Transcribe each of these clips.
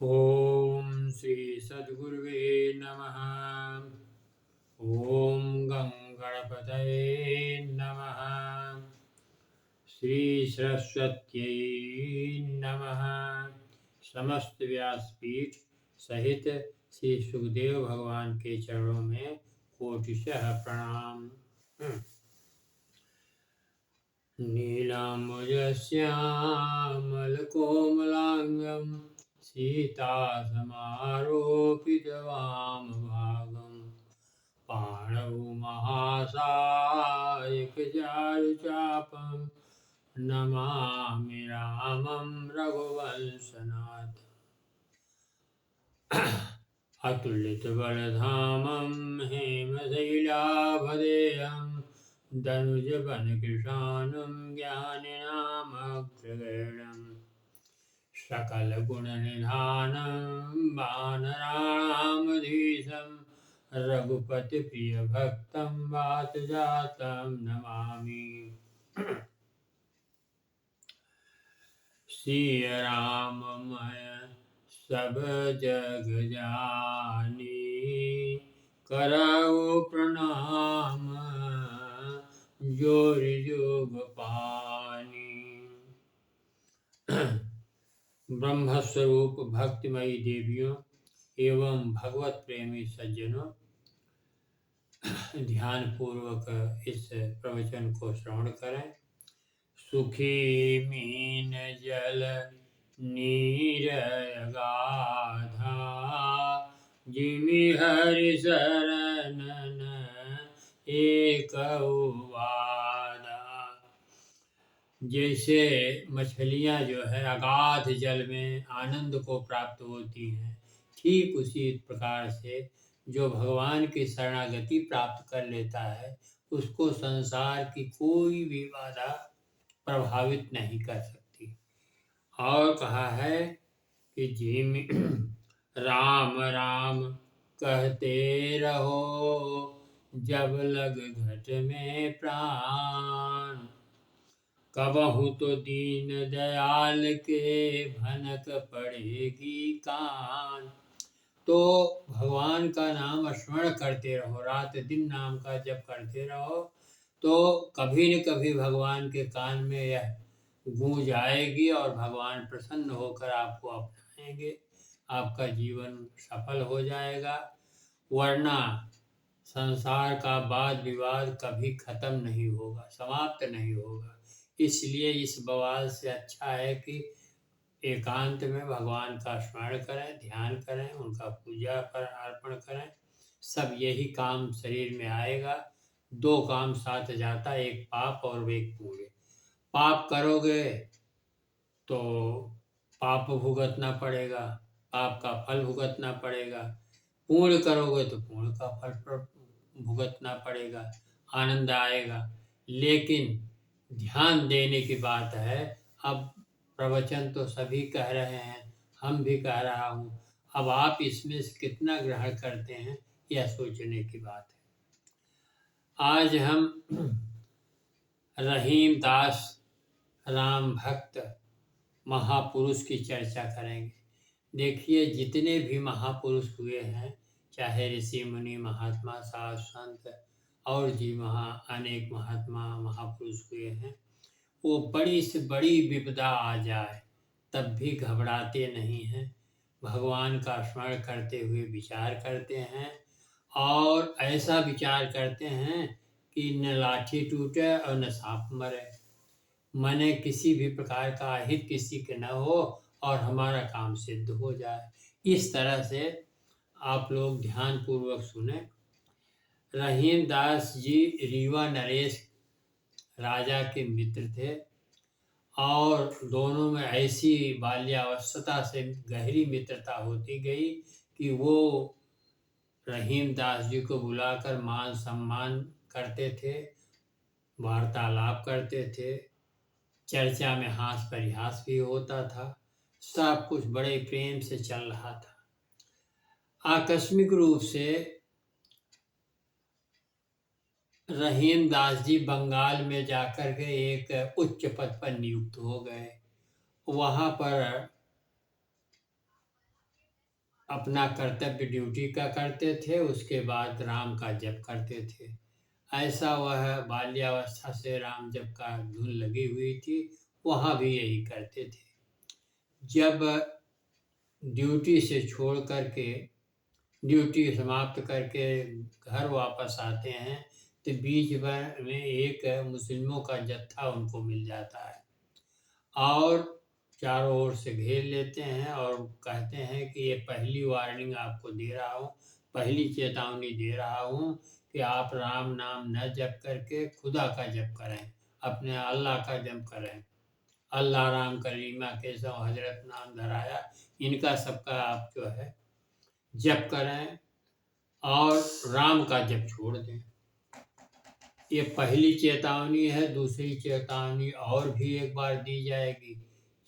ओम श्री सद्गुरुवे नमः। ओम गं गणपतये नमः। श्री सरस्वत्यै नमः। समस्त व्यासपीठ सहित श्री सुखदेव भगवान के चरणों में कोटिशः प्रणाम। नीलाम्बुजश्यामलकोमलाङ्गं सीतासमारोपितवामभागं पाणौ महासायकजारुचापं नमामि रामं रघुवंशनाथम्। अतुलितबलधामं हेमशैलाभदेयं दनुजवनकृशानं ज्ञानिनामग्रगण्यं सकलगुणनिधानं वानराणामधीशं रघुपतिप्रियभक्तं वातजातं नमामि। श्री राममय सब जग जानी, करऊ प्रणाम जोर जोग पानी। ब्रह्मस्वरूप भक्तिमयी देवियों एवं भगवत प्रेमी सज्जनों, ध्यान पूर्वक इस प्रवचन को श्रवण करें। सुखी मीन जल नीर अगाधा, जिमि हरि शरणन एकउ बाधा। जैसे मछलियाँ जो है अगाध जल में आनंद को प्राप्त होती हैं, ठीक उसी प्रकार से जो भगवान की शरणागति प्राप्त कर लेता है उसको संसार की कोई भी बाधा प्रभावित नहीं कर सकती। और कहा है कि जिम राम राम कहते रहो, जब लग घट में प्राण। कबहु तो दीन दयाल के भनक पड़ेगी कान। तो भगवान का नाम स्मरण करते रहो, रात दिन नाम का जप करते रहो, तो कभी न कभी भगवान के कान में यह गूंज आएगी और भगवान प्रसन्न होकर आपको अपनाएंगे, आपका जीवन सफल हो जाएगा। वरना संसार का वाद विवाद कभी खत्म नहीं होगा, समाप्त नहीं होगा। इसलिए इस बवाल से अच्छा है कि एकांत में भगवान का स्मरण करें, ध्यान करें, उनका पूजा पर अर्पण करें। सब यही काम शरीर में आएगा। दो काम साथ जाता, एक पाप और एक पुण्य। पाप करोगे तो पाप भुगतना पड़ेगा, पाप का फल भुगतना पड़ेगा। पुण्य करोगे तो पुण्य का फल भुगतना पड़ेगा, आनंद आएगा। लेकिन ध्यान देने की बात है। अब प्रवचन तो सभी कह रहे हैं, हम भी कह रहा हूँ, अब आप इसमें से कितना ग्रहण करते हैं यह सोचने की बात है। आज हम रहीम दास राम भक्त महापुरुष की चर्चा करेंगे। देखिए, जितने भी महापुरुष हुए हैं, चाहे ऋषि मुनि महात्मा साधु संत और जी अनेक महात्मा महापुरुष हुए हैं, वो बड़ी से बड़ी विपदा आ जाए तब भी घबराते नहीं हैं। भगवान का स्मरण करते हुए विचार करते हैं और ऐसा विचार करते हैं कि न लाठी टूटे और न सांप मरे। मने किसी भी प्रकार का अहित किसी के न हो और हमारा काम सिद्ध हो जाए। इस तरह से आप लोग ध्यान पूर्वक सुने। रहीम दास जी रीवा नरेश राजा के मित्र थे और दोनों में ऐसी बाल्यावस्था से गहरी मित्रता होती गई कि वो रहीम दास जी को बुलाकर मान सम्मान करते थे, वार्तालाप करते थे, चर्चा में हास परिहास भी होता था। सब कुछ बड़े प्रेम से चल रहा था। आकस्मिक रूप से रहीम दास जी बंगाल में जाकर के एक उच्च पद पर नियुक्त हो गए। वहाँ पर अपना कर्तव्य ड्यूटी का करते थे, उसके बाद राम का जप करते थे। ऐसा वह बाल्यावस्था से राम जप का धुन लगी हुई थी, वहाँ भी यही करते थे। जब ड्यूटी से छोड़ कर के ड्यूटी समाप्त करके घर वापस आते हैं, तो बीच भर में एक मुस्लिमों का जत्था उनको मिल जाता है और चारों ओर से घेर लेते हैं और कहते हैं कि ये पहली वार्निंग आपको दे रहा हूँ, पहली चेतावनी दे रहा हूँ कि आप राम नाम न जप करके खुदा का जप करें, अपने अल्लाह का जप करें। अल्लाह राम करीमा केशव हजरत नाम धराया, इनका सबका आप जो है जप करें और राम का जप छोड़ दें। ये पहली चेतावनी है। दूसरी चेतावनी और भी एक बार दी जाएगी।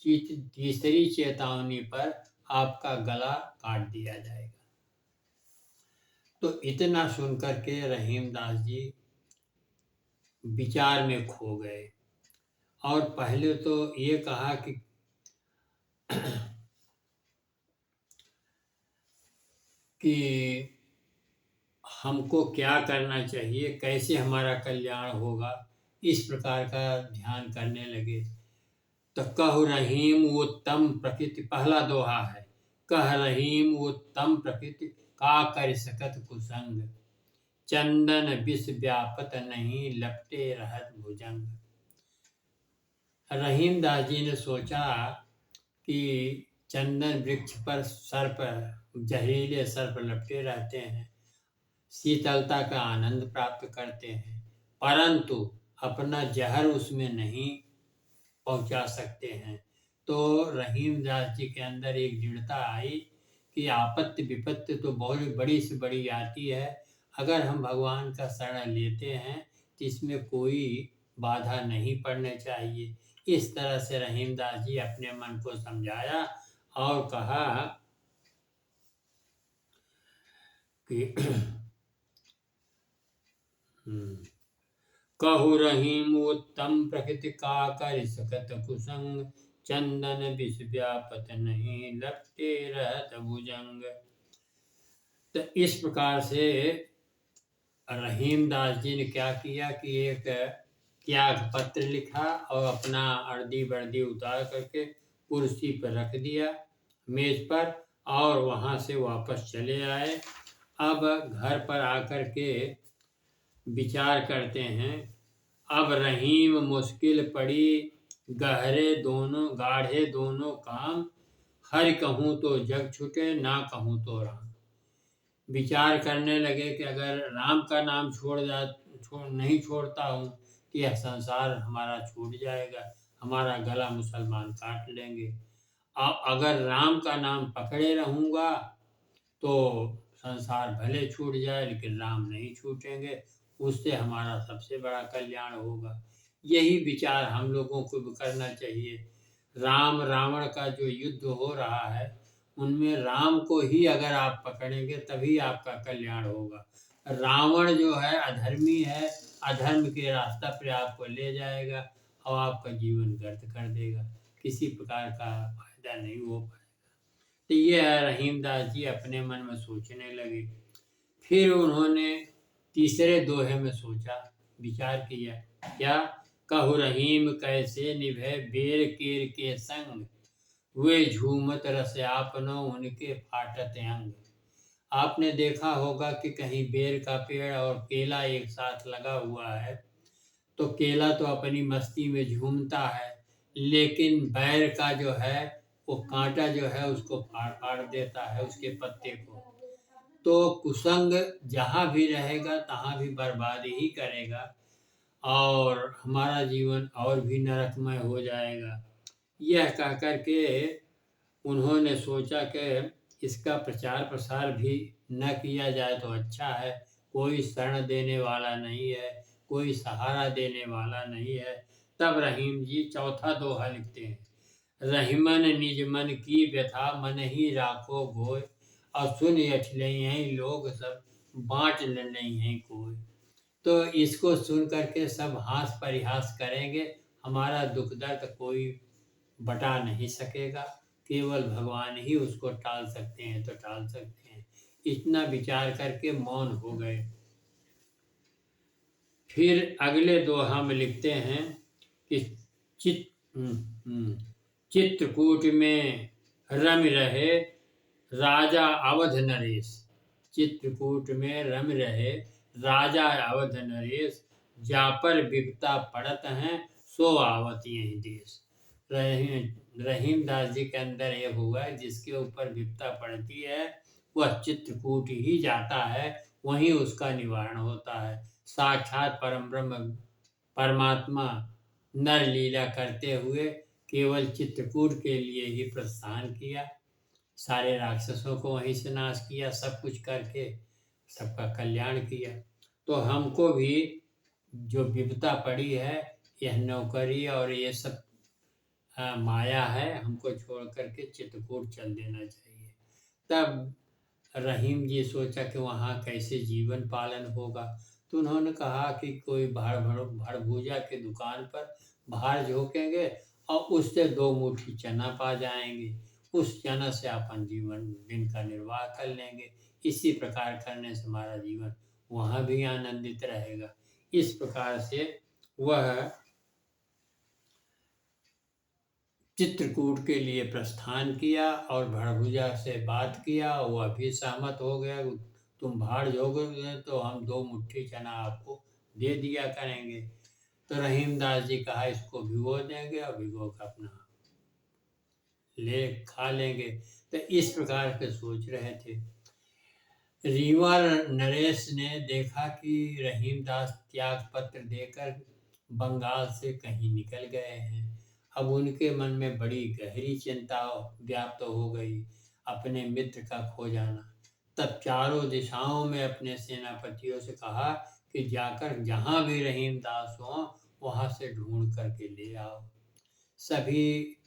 तीसरी चेतावनी पर आपका गला काट दिया जाएगा। तो इतना सुनकर के रहीमदास जी विचार में खो गए और पहले तो ये कहा कि हमको क्या करना चाहिए, कैसे हमारा कल्याण होगा, इस प्रकार का ध्यान करने लगे। तो कह रहीम उत्तम प्रकृति, पहला दोहा है, कह रहीम उत्तम प्रकृति का कर सकत कुसंग, चंदन विष व्यापत नहीं लपटे रहत भुजंग। रहीमदास जी ने सोचा कि चंदन वृक्ष पर सर्प, जहरीले सर्प लपटे रहते हैं, शीतलता का आनंद प्राप्त करते हैं, परंतु अपना जहर उसमें नहीं पहुंचा सकते हैं। तो रहीमदास जी के अंदर एक दृढ़ता आई कि आपत्ति विपत्ति तो बहुत बड़ी से बड़ी आती है, अगर हम भगवान का शरण लेते हैं तो इसमें कोई बाधा नहीं पड़ने चाहिए। इस तरह से रहीमदास जी अपने मन को समझाया और कहा कि कहु रहीम उत्तम प्रकृति का कर सकत कुसंग, चंदन विष व्यापत नहीं लपटे रहत भुजंग। तो इस प्रकार से रहीमदास जी ने क्या किया कि एक त्याग पत्र लिखा और अपना अर्दी वर्दी उतार करके कुर्सी पर रख दिया मेज पर और वहाँ से वापस चले आए। अब घर पर आकर के विचार करते हैं, अब रहीम मुश्किल पड़ी, गाढ़े दोनों काम, हर कहूँ तो जग छूटे, ना कहूँ तो राम। विचार करने लगे कि अगर राम का नाम नहीं छोड़ता हूँ तो यह संसार हमारा छूट जाएगा, हमारा गला मुसलमान काट लेंगे। अगर राम का नाम पकड़े रहूँगा तो संसार भले छूट जाए लेकिन राम नहीं छूटेंगे, उससे हमारा सबसे बड़ा कल्याण होगा। यही विचार हम लोगों को भी करना चाहिए। राम रावण का जो युद्ध हो रहा है, उनमें राम को ही अगर आप पकड़ेंगे तभी आपका कल्याण होगा। रावण जो है अधर्मी है, अधर्म के रास्ता पर आपको ले जाएगा और आपका जीवन व्यर्थ कर देगा, किसी प्रकार का फायदा नहीं हो पाएगा। तो ये रहीमदास जी अपने मन में सोचने लगे। फिर उन्होंने तीसरे दोहे में सोचा, विचार किया, क्या कहु रहीम कैसे निभे बेर केर के संग, वे झूमत रस आपनो उनके फाटत अंग। आपने देखा होगा कि कहीं बेर का पेड़ और केला एक साथ लगा हुआ है तो केला तो अपनी मस्ती में झूमता है, लेकिन बैर का जो है वो कांटा जो है उसको फाड़ फाड़ देता है उसके पत्ते को। तो कुसंग जहाँ भी रहेगा तहाँ भी बर्बादी ही करेगा और हमारा जीवन और भी नरकमय हो जाएगा। यह कह कर के उन्होंने सोचा कि इसका प्रचार प्रसार भी न किया जाए तो अच्छा है, कोई शरण देने वाला नहीं है, कोई सहारा देने वाला नहीं है। तब रहीम जी चौथा दोहा लिखते हैं, रहीमन निज मन की व्यथा मन ही राखो भोय, और सुन अठलई हैं लोग सब बाँट नहीं हैं कोई। तो इसको सुन करके सब हास परिहास करेंगे, हमारा दुख दर्द कोई बटा नहीं सकेगा, केवल भगवान ही उसको टाल सकते हैं तो टाल सकते हैं। इतना विचार करके मौन हो गए। फिर अगले दोहा में लिखते हैं कि चित चित्रकूट में रम रहे राजा अवध नरेश। चित्रकूट में रम रहे राजा अवध नरेश, जा पर विपता पड़त हैं सो आवत यही देश। रहीम दास जी के अंदर ये हुआ, जिसके ऊपर विपता पड़ती है वह चित्रकूट ही जाता है, वहीं उसका निवारण होता है। साक्षात परम ब्रह्म परमात्मा नर लीला करते हुए केवल चित्रकूट के लिए ही प्रस्थान किया, सारे राक्षसों को वहीं से नाश किया, सब कुछ करके सबका कल्याण किया। तो हमको भी जो विपदा पड़ी है, यह नौकरी और ये सब माया है, हमको छोड़ करके चित्रकूट चल देना चाहिए। तब रहीम जी सोचा कि वहाँ कैसे जीवन पालन होगा, तो उन्होंने कहा कि कोई भड़भूजा की दुकान पर भार झोंकेंगे और उससे 2 मुट्ठी चना पा जाएंगे, उस चना से अपन जीवन दिन का निर्वाह कर लेंगे। इसी प्रकार करने से हमारा जीवन वहाँ भी आनंदित रहेगा। इस प्रकार से वह चित्रकूट के लिए प्रस्थान किया और भड़भुजा से बात किया, वह भी सहमत हो गया। तुम भाड़ झोंकोगे तो हम 2 मुट्ठी चना आपको दे दिया करेंगे। तो रहीमदास जी कहा इसको भिगो देंगे और भिगो कर अपना ले खा लेंगे। तो इस प्रकार के सोच रहे थे। रीवा नरेश ने देखा कि रहीमदास त्याग पत्र देकर बंगाल से कहीं निकल गए हैं। अब उनके मन में बड़ी गहरी चिंता व्याप्त हो गई, अपने मित्र का खो जाना। तब चारों दिशाओं में अपने सेनापतियों से कहा कि जाकर जहाँ भी रहीमदास हो वहाँ से ढूंढ करके ले आओ। सभी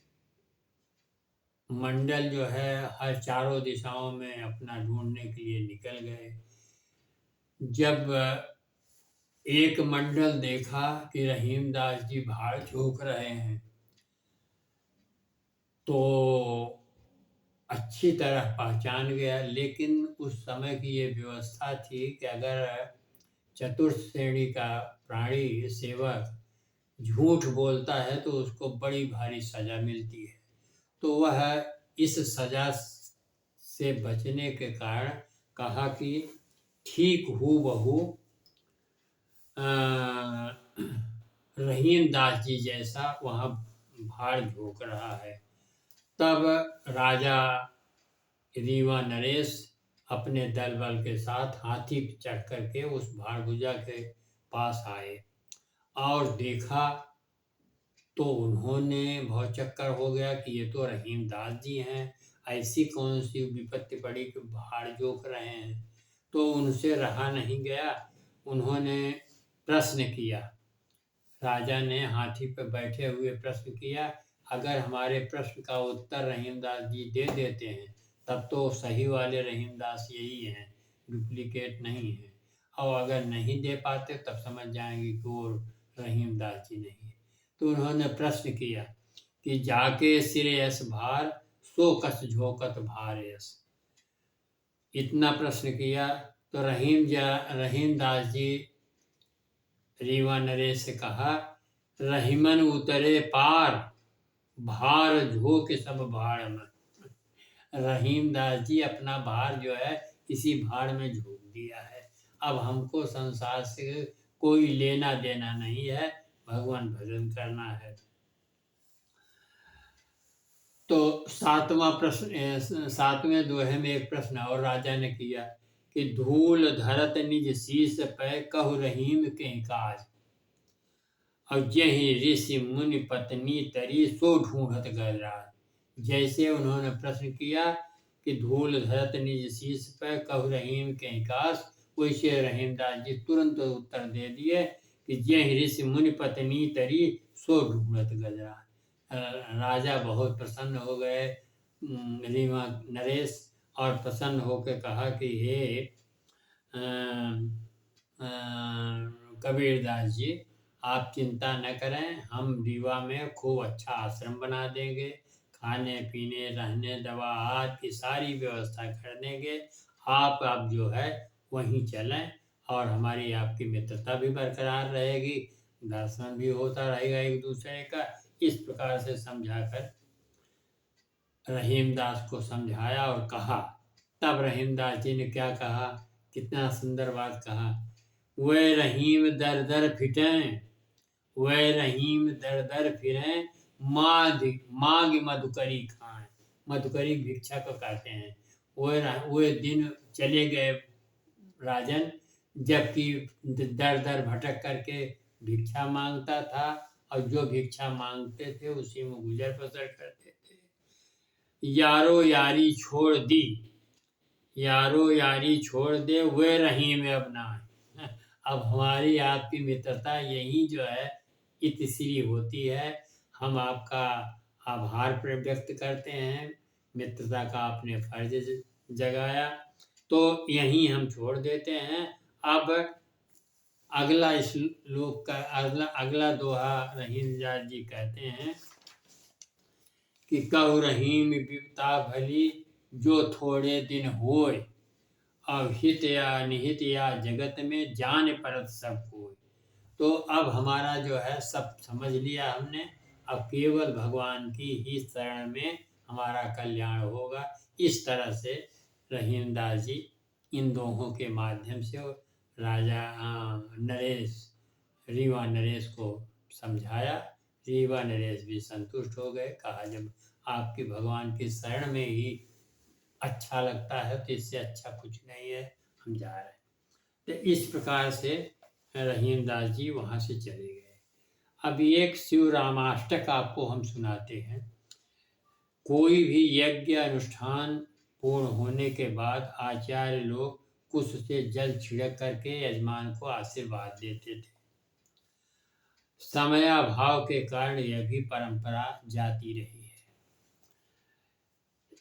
मंडल जो है हर चारों दिशाओं में अपना ढूंढने के लिए निकल गए। जब एक मंडल देखा कि रहीमदास जी भाड़ झोंक रहे हैं, तो अच्छी तरह पहचान गया। लेकिन उस समय की ये व्यवस्था थी कि अगर चतुर्थ श्रेणी का प्राणी सेवक झूठ बोलता है तो उसको बड़ी भारी सजा मिलती है। तो वह इस सजा से बचने के कारण कहा कि ठीक हूबहू रहीम दास जी जैसा वहाँ भाड़ झोंक रहा है। तब राजा रीवा नरेश अपने दल बल के साथ हाथी पर चढ़ करके उस भाड़भुजा के पास आए और देखा तो उन्होंने बहुत चक्कर हो गया कि ये तो रहीम दास जी हैं, ऐसी कौन सी विपत्ति पड़ी कि भाड़ झोंक रहे हैं। तो उनसे रहा नहीं गया, उन्होंने प्रश्न किया। राजा ने हाथी पर बैठे हुए प्रश्न किया, अगर हमारे प्रश्न का उत्तर रहीमदास जी दे देते हैं तब तो सही वाले रहीमदास यही हैं, डुप्लीकेट नहीं है, और अगर नहीं दे पाते तब समझ जाएंगे कि वो रहीमदास जी नहीं है। तो उन्होंने प्रश्न किया कि जाके सिरे यस भार सो कस झोंकत भार यस। इतना प्रश्न किया तो रहीमदास जी रीवा नरेश से कहा, रहीमन उतरे पार भार झोंक सब भाड़ में। रहीमदास जी अपना भार जो है इसी भाड़ में झोंक दिया है। अब हमको संसार से कोई लेना देना नहीं है, भगवान भजन करना है। तो 7वां प्रश्न, 7वें दोहे में एक प्रश्न और राजा ने किया कि धूल धरत निज शीस पे कहु रहीम के काज, और जही ऋषि मुनि पत्नी तरी सो ढूंढत गजराज। जैसे उन्होंने प्रश्न किया कि धूल धरत निज शीस पे कहु रहीम के काज, वैसे रहीमदास जी तुरंत उत्तर दे दिए कि जही ऋषि मुनि पत्नी तरी सो ढूंढत गजराज। राजा बहुत प्रसन्न हो गए, रीवा नरेश, और प्रसन्न होकर कहा कि हे कबीरदास जी, आप चिंता न करें, हम रीवा में खूब अच्छा आश्रम बना देंगे, खाने पीने रहने दवा आदि की सारी व्यवस्था कर देंगे। आप जो है वहीं चलें और हमारी आपकी मित्रता भी बरकरार रहेगी, दर्शन भी होता रहेगा एक दूसरे का। इस प्रकार से समझाकर रहीमदास को समझाया और कहा। तब रहीमदास जी ने क्या कहा, कितना सुंदर बात कहा। वे रहीम दर दर फिटें, वे रहीम दर दर फिरें, माघ मधुकरी खाएं। मधुकरी भिक्षा को कहते हैं। वे दिन चले गए राजन, जबकि दर दर भटक करके भिक्षा मांगता था और जो भिक्षा मांगते थे उसी में गुजर बसर करते थे। यारो यारी छोड़ दी, यारो यारी छोड़ दे, वे रहीम अब ना। अब हमारी आपकी मित्रता यही जो है इतनी होती है। हम आपका आभार व्यक्त करते हैं, मित्रता का आपने फर्ज जगाया, तो यहीं हम छोड़ देते हैं। अब अगला श्लोक का अगला दोहा रहीमदास जी कहते हैं कि कहु रहीम विपता भली, जो थोड़े दिन होय, अब हित या निहित या जगत में जान परत सब कोय। तो अब हमारा जो है सब समझ लिया हमने, अब केवल भगवान की ही शरण में हमारा कल्याण होगा। इस तरह से रहीमदास जी इन दोहों के माध्यम से राजा नरेश, रीवा नरेश को समझाया। रीवा नरेश भी संतुष्ट हो गए। कहा जब आपकी भगवान की शरण में ही अच्छा लगता है तो इससे अच्छा कुछ नहीं है, हम जा रहे हैं। तो इस प्रकार से रहीमदास जी वहाँ से चले गए। अब एक शिव रामाष्टक आपको हम सुनाते हैं। कोई भी यज्ञ अनुष्ठान पूर्ण होने के बाद आचार्य लोग कुश से जल छिड़क करके यजमान को आशीर्वाद देते थे। समयाभाव के कारण यह भी परंपरा जाती रही है।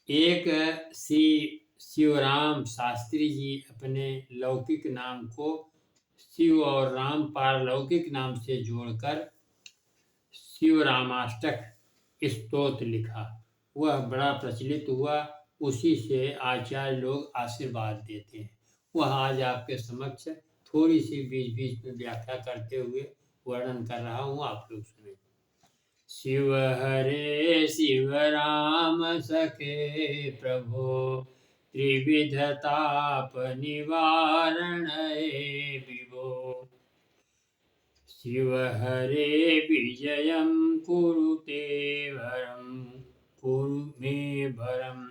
एक शिवराम शास्त्री जी अपने लौकिक नाम को शिव और राम पारलौकिक नाम से जोड़कर शिव रामाष्टक स्तोत्र लिखा। वह बड़ा प्रचलित हुआ, उसी से आचार्य लोग आशीर्वाद देते हैं। वह आज आपके समक्ष थोड़ी सी बीच बीच में व्याख्या करते हुए वर्णन कर रहा हूँ, आप लोग सुने। शिव हरे शिव राम सखे प्रभो, त्रिविध ताप निवारण विभो। शिव हरे विजयं कुरुते भरम, कुरु मे भरम।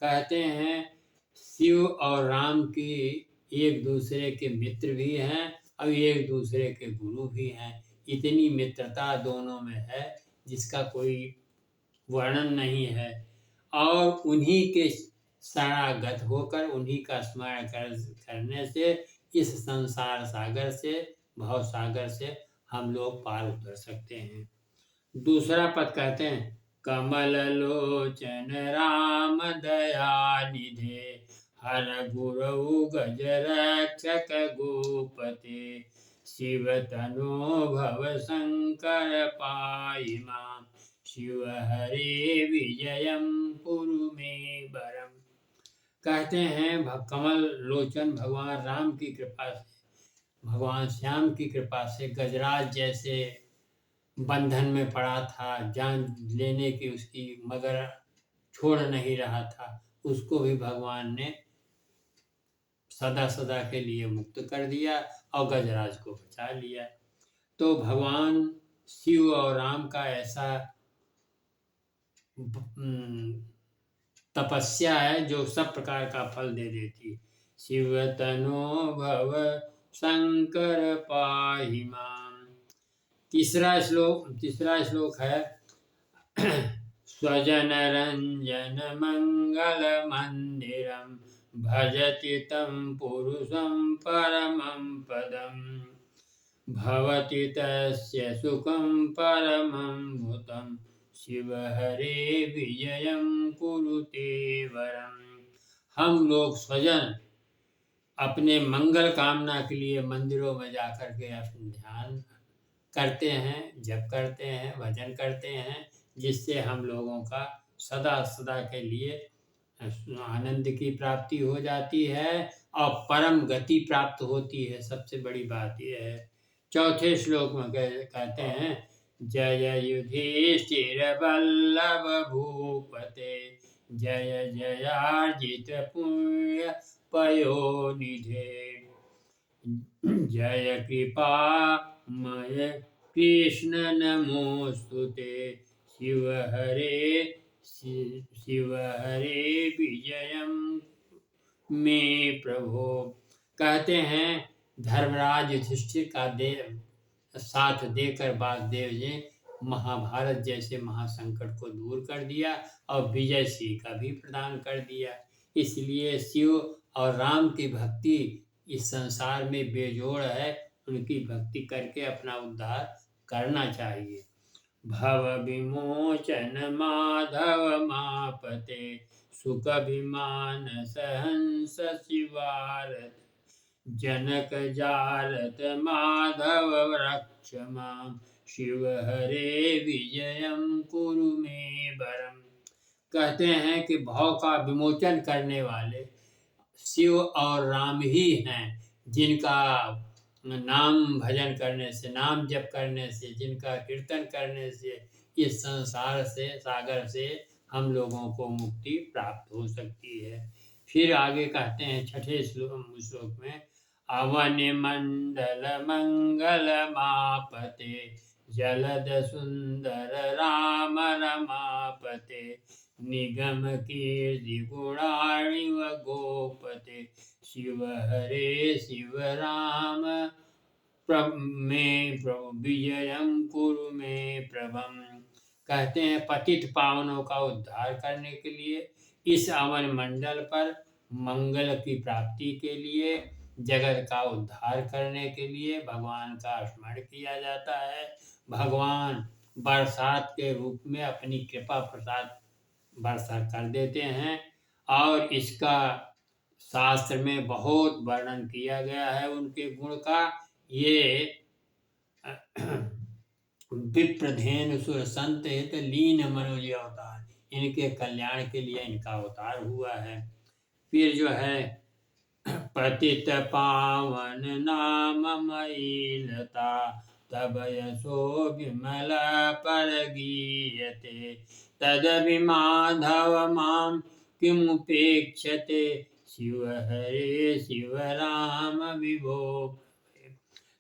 कहते हैं शिव और राम की एक दूसरे के मित्र भी हैं और एक दूसरे के गुरु भी हैं। इतनी मित्रता दोनों में है जिसका कोई वर्णन नहीं है। और उन्हीं के शरणागत होकर उन्हीं का स्मरण करने से इस संसार सागर से, भव सागर से हम लोग पार उतर सकते हैं। दूसरा पद कहते हैं, कमल लोचन राम दया निधे, हर गुरु गज रक्षक गोपते, शिव तनो भव शंकर पाहि मां, शिव हरे विजयम कुरु मे वरम। कहते हैं कमल लोचन भगवान राम की कृपा से, भगवान श्याम की कृपा से गजराज जैसे बंधन में पड़ा था, जान लेने की उसकी मगर छोड़ नहीं रहा था, उसको भी भगवान ने सदा सदा के लिए मुक्त कर दिया और गजराज को बचा लिया। तो भगवान शिव और राम का ऐसा तपस्या है जो सब प्रकार का फल दे देती। शिव तनो भव शंकर पाहि मां। तीसरा श्लोक है, स्वजन रंजन मंगल मंदिरम, भजति तं पुरुषं परमं पदम, भवति तस्य सुखं परमं भूतं, शिव हरे विजयं कुरुते वरम। हम लोग स्वजन अपने मंगल कामना के लिए मंदिरों में जाकर के ध्यान करते हैं, जप करते हैं, भजन करते हैं, जिससे हम लोगों का सदा सदा के लिए आनंद की प्राप्ति हो जाती है और परम गति प्राप्त होती है। सबसे बड़ी बात यह है। चौथे श्लोक में कहते हैं, जय युधिष्ठिर वल्लभ भूपते, जय जयार्जित पुण्य पयोनिधे, जय कृपा मय कृष्ण नमोस्तुते, शिव हरे विजयम में प्रभो। कहते हैं धर्मराज युधिष्ठिर का साथ देकर वासुदेव जी महाभारत जैसे महासंकट को दूर कर दिया और विजय श्री का भी प्रदान कर दिया। इसलिए शिव और राम की भक्ति इस संसार में बेजोड़ है। उनकी भक्ति करके अपना उद्धार करना चाहिए। भव विमोचन माधव मापते, सुख विमान सहंस शिवारत, जनक जारत माधव रक्ष माम, शिव हरे विजयम कुरु मे वरम। कहते हैं कि भव का विमोचन करने वाले शिव और राम ही हैं, जिनका नाम भजन करने से, नाम जप करने से, जिनका कीर्तन करने से इस संसार से, सागर से हम लोगों को मुक्ति प्राप्त हो सकती है। फिर आगे कहते हैं छठे श्लोक में, अवन मंडल मंगल मापते, जलद सुंदर राम रमापते, निगम कीर्ति गुणाणि व गोपते, शिव हरे शिव राम प्रभु विजयम कुरु में प्रभम। कहते हैं पतित पावनों का उद्धार करने के लिए, इस अवन मंडल पर मंगल की प्राप्ति के लिए, जगत का उद्धार करने के लिए भगवान का स्मरण किया जाता है। भगवान बरसात के रूप में अपनी कृपा प्रसाद वर्षा कर देते हैं और इसका शास्त्र में बहुत वर्णन किया गया है उनके गुण का। ये विप्रधेनु सुर संत हित लीन मनोज अवतार, इनके कल्याण के लिए इनका अवतार हुआ है। फिर जो है, पतित पावन नाम मयीलता, तब यशो विमल पर गीयते, तदभि माधव माम किमुपेक्षते, शिव हरे शिव राम विभो।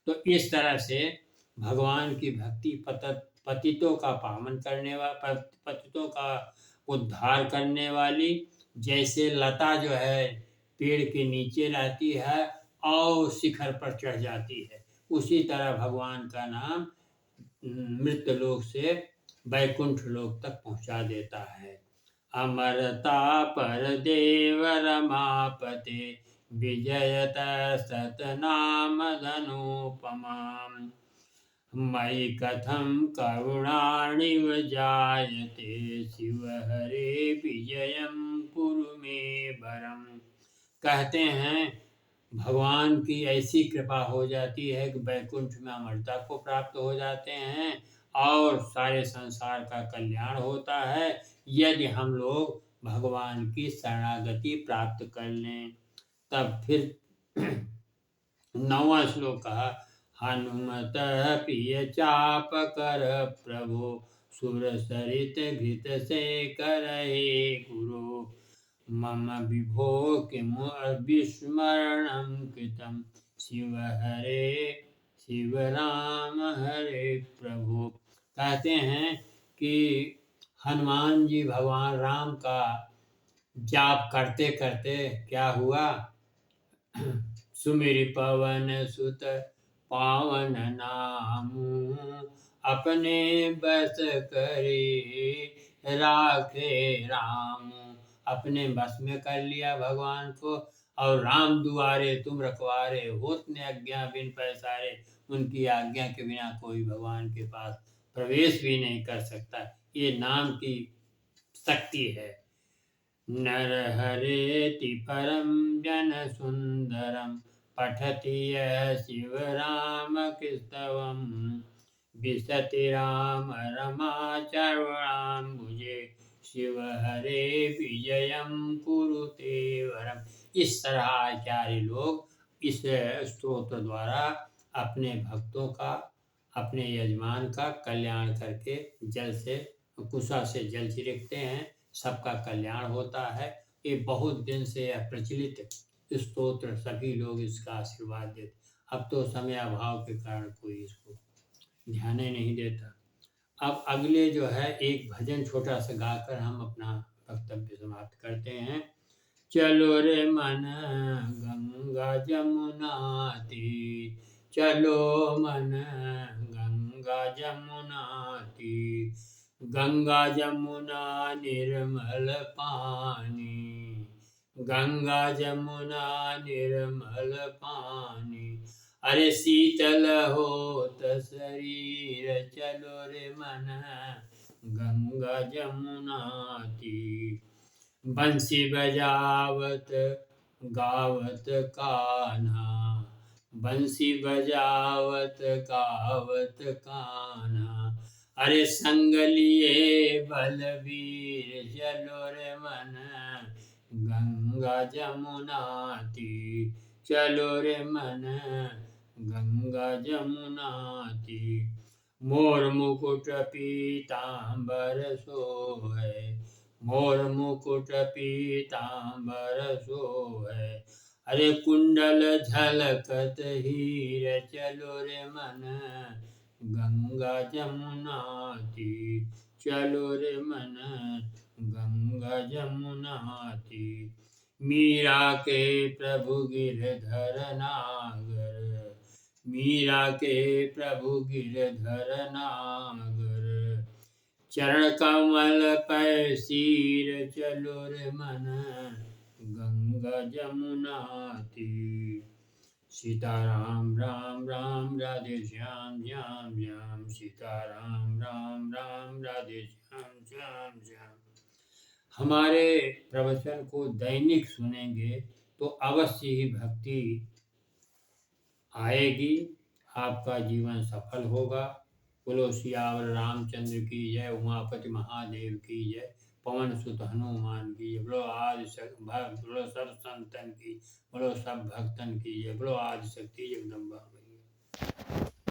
तो इस तरह से भगवान की भक्ति पतितों का पावन करने वाला, पतितों का उद्धार करने वाली, जैसे लता जो है पेड़ के नीचे रहती है और शिखर पर चढ़ जाती है, उसी तरह भगवान का नाम मृत लोक से वैकुंठ लोक तक पहुंचा देता है। अमरता पर देव रमापते, विजयत सतनाम धनुपमाम, मयि कथम करुणाणिव जायते, शिव हरे विजयम कुरु मे वरम। कहते हैं भगवान की ऐसी कृपा हो जाती है कि वैकुंठ में अमरता को प्राप्त हो जाते हैं और सारे संसार का कल्याण होता है, यदि हम लोग भगवान की शरणागति प्राप्त कर लें। तब फिर 9वां श्लोक कहा, हनुमत प्रिय चाप कर प्रभु, सुर सरित घृत से करहे गुरु, मम विभो किमु विस्मरणं कृतं, शिव हरे शिव राम हरे प्रभु। कहते हैं कि हनुमान जी भगवान राम का जाप करते करते क्या हुआ, सुमिरि पवन सुत पावन नामु, अपने बस करे राखे रामु। अपने बस में कर लिया भगवान को, और राम दुआरे तुम रखवारे, होत ने आज्ञा बिन पैसारे। उनकी आज्ञा के बिना कोई भगवान के पास प्रवेश भी नहीं कर सकता। ये नाम की शक्ति है। नर हरेति परम जन सुंदरम, पठति यः शिव राम कृतवम, विशति राम रमाचरणाम्बुजे, शिव हरे विजयम कुरुते वरम। इस तरह आचार्य लोग इस स्तोत्र द्वारा अपने भक्तों का, अपने यजमान का कल्याण करके जल से, कुशा से जल छिड़कते हैं, सबका कल्याण होता है। ये बहुत दिन से यह प्रचलित स्तोत्र, सभी लोग इसका आशीर्वाद देते। अब तो समय अभाव के कारण कोई इसको ध्यान ही नहीं देता। अब अगले जो है एक भजन छोटा सा गाकर हम अपना वक्तव्य समाप्त करते हैं। चलो रे मन गंगा जमुना तीर, चलो मन गंगा जमुना तीर, गंगा जमुना निर्मल पानी, गंगा जमुना निर्मल पानी, अरे शीतल होत शरीर, चलो रे मन गंगा जमुना तीर, बंसी बजावत गावत कान्हा, बंसी बजावत गावत कान्हा, अरे संग लिए बलवीर, चलो रे मन गंगा जमुना तीर, चलो रे मन गंगा जमुना तीर, मोर मुकुट पीतांबर सोहे, मोर मुकुट पीतांबर सोहे, अरे कुंडल झलकत हीर, चलो रे मन गंगा जमुना तीर, चलो रे मन गंगा जमुना तीर, मीरा के प्रभु गिरधर नागर, मीरा के प्रभु गिरधर नागर, चरण कमल पर शीर, चलो रे मन गंगा जमुना तीर, सीताराम राम राम राधे श्याम श्याम श्याम, सीताराम राम राम राधे श्याम श्याम श्याम। हमारे प्रवचन को दैनिक सुनेंगे तो अवश्य ही भक्ति आएगी, आपका जीवन सफल होगा। बोलो सियावर रामचंद्र की जय, उमापति महादेव की जय, पवन सुत हनुमान की जय, बोलो बोलो सब संतन की, बोलो सब भक्तन की जय, बोलो आदि शक्ति जगदम्बा मैया।